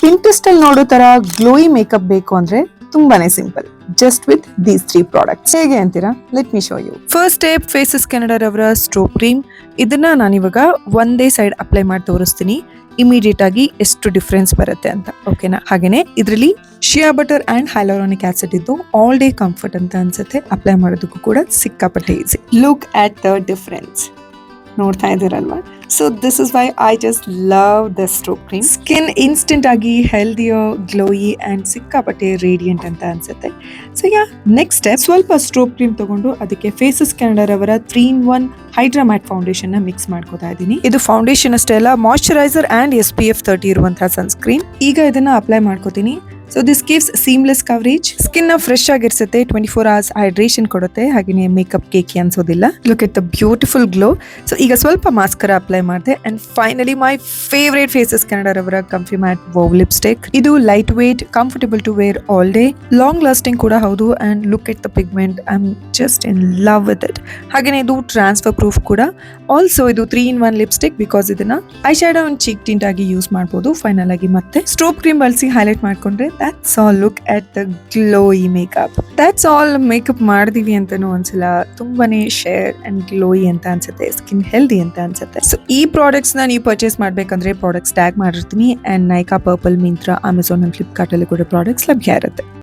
Pinterest ಅಲ್ಲಿ ನೋಡೋ ತರ ಗ್ಲೋಯಿ ಮೇಕಪ್ ಬೇಕು ಅಂದ್ರೆ ತುಂಬಾನೇ simple. Just with these 3 products. ಹೇಗೆ ಅಂತೀರಾ? Let me show you. First step, Faces Canada ರವರ ಸ್ಟ್ರೋಬ್ ಕ್ರೀಮ್. ಇದನ್ನ ನಾನಿವಾಗ ಒಂದೇ ಸೈಡ್ ಅಪ್ಲೈ ಮಾಡಿ ತೋರಿಸ್ತೀನಿ, ಇಮಿಡಿಯೇಟ್ ಆಗಿ ಎಷ್ಟು ಡಿಫ್ರೆನ್ಸ್ ಬರುತ್ತೆ ಅಂತ. ಓಕೆನಾ? ಹಾಗೇನೆ ಇದರಲ್ಲಿ shea butter and hyaluronic acid ಇದ್ದು ಆಲ್ ಡೇ ಕಂಫರ್ಟ್ ಅಂತ ಅನ್ಸುತ್ತೆ. ಅಪ್ಲೈ ಮಾಡೋದಕ್ಕೂ ಕೂಡ ಸಿಕ್ಕಾಪಟ್ಟೆ easy. Look at the difference. ನೋಡ್ತಾ ಇದ್ದೀರಲ್ವಾ? So this is why I just love the strobe cream. Skin instant ಆಗಿ ಹೆಲ್ದಿಯರ್, ಗ್ಲೋಯಿ ಅಂಡ್ ಸಿಕ್ಕಾಪಟ್ಟೆ ರೇಡಿಯಂಟ್ ಅಂತ ಅನ್ಸುತ್ತೆ. ಸೊ ನೆಕ್ಸ್ಟ್ ಸ್ಟೆಪ್, ಸ್ವಲ್ಪ ಸ್ಟ್ರೋಬ್ ಕ್ರೀಮ್ ತಗೊಂಡು ಅದಕ್ಕೆ ಫೇಸಸ್ ಕೆನಡಾ ರವರ 3-in-1 ಹೈಡ್ರಾ ಮ್ಯಾಟ್ ಫೌಂಡೇಶನ್ ನ ಮಿಕ್ಸ್ ಮಾಡ್ಕೋತಾ ಇದ್ದೀನಿ. ಇದು ಫೌಂಡೇಶನ್ ಅಷ್ಟೇ ಅಲ್ಲ, ಮಾಯಿಶ್ಚರೈಸರ್ ಅಂಡ್ SPF 30 ಇರುವಂತಹ ಸನ್ಸ್ಕ್ರೀನ್. ಈಗ ಇದನ್ನ ಅಪ್ಲೈ ಮಾಡ್ಕೋತೀನಿ. So this gives seamless coverage. Skin ನ ಫ್ರೆಶ್ ಆಗಿರ್ಸುತ್ತೆ, 24 hours ಹೈಡ್ರೇಷನ್ ಕೊಡುತ್ತೆ, ಹಾಗೆಯೇ ಮೇಕಪ್ ಕೇಕಿ ಅನ್ಸೋದಿಲ್ಲ. Look at the beautiful glow. So ಈಗ ಸ್ವಲ್ಪ ಮಾಸ್ಕರ ಅಪ್ಲೈ ಮಾಡಿದೆ and finally my favourite Faces Canada ರವರ ಕಂಫಿ ಮ್ಯಾಟ್ ವೋವ್ ಲಿಪ್ಸ್ಟಿಕ್. ಇದು light weight, comfortable to wear all day, long lasting ಕೂಡ ಹೌದು. And look at the pigment, I am just in love with it. ಹಾಗೆಯೇ ಇದು transfer proof ಕೂಡ. Also ಇದು 3-in-1 lipstick, because ಇದನ್ನ I shadow and cheek tint ಆಗಿ use ಮಾಡಬಹುದು. Final ಆಗಿ ಮತ್ತೆ ಸ್ಟ್ರೋಬ್ ಕ್ರೀಮ್ ಬಳಸಿ ಹೈಲೈಟ್ ಮಾಡ್ಕೊಂಡ್ರೆ that's all. Look at the glowy makeup. That's all. Makeup ಮಾಡಿದೀವಿ ಅಂತಾನು ಅನ್ಸಲ್ಲ, ತುಂಬಾನೇ ಶೇರ್ ಅಂಡ್ ಗ್ಲೋಯಿ ಅಂತ ಅನ್ಸುತ್ತೆ, ಸ್ಕಿನ್ ಹೆಲ್ದಿ ಅಂತ ಅನ್ಸುತ್ತೆ. ಸೊ ಈ ಪ್ರಾಡಕ್ಟ್ಸ್ ನ ನೀವು ಪರ್ಚೇಸ್ ಮಾಡ್ಬೇಕಂದ್ರೆ ಪ್ರಾಡಕ್ಟ್ಸ್ ಟ್ಯಾಗ್ ಮಾಡಿರ್ತೀನಿ. And Nykaa, purple, Myntra, Amazon and Flipkart ಅಲ್ಲಿ ಕೂಡ ಪ್ರಾಡಕ್ಟ್ಸ್ ಲಭ್ಯ ಇರುತ್ತೆ.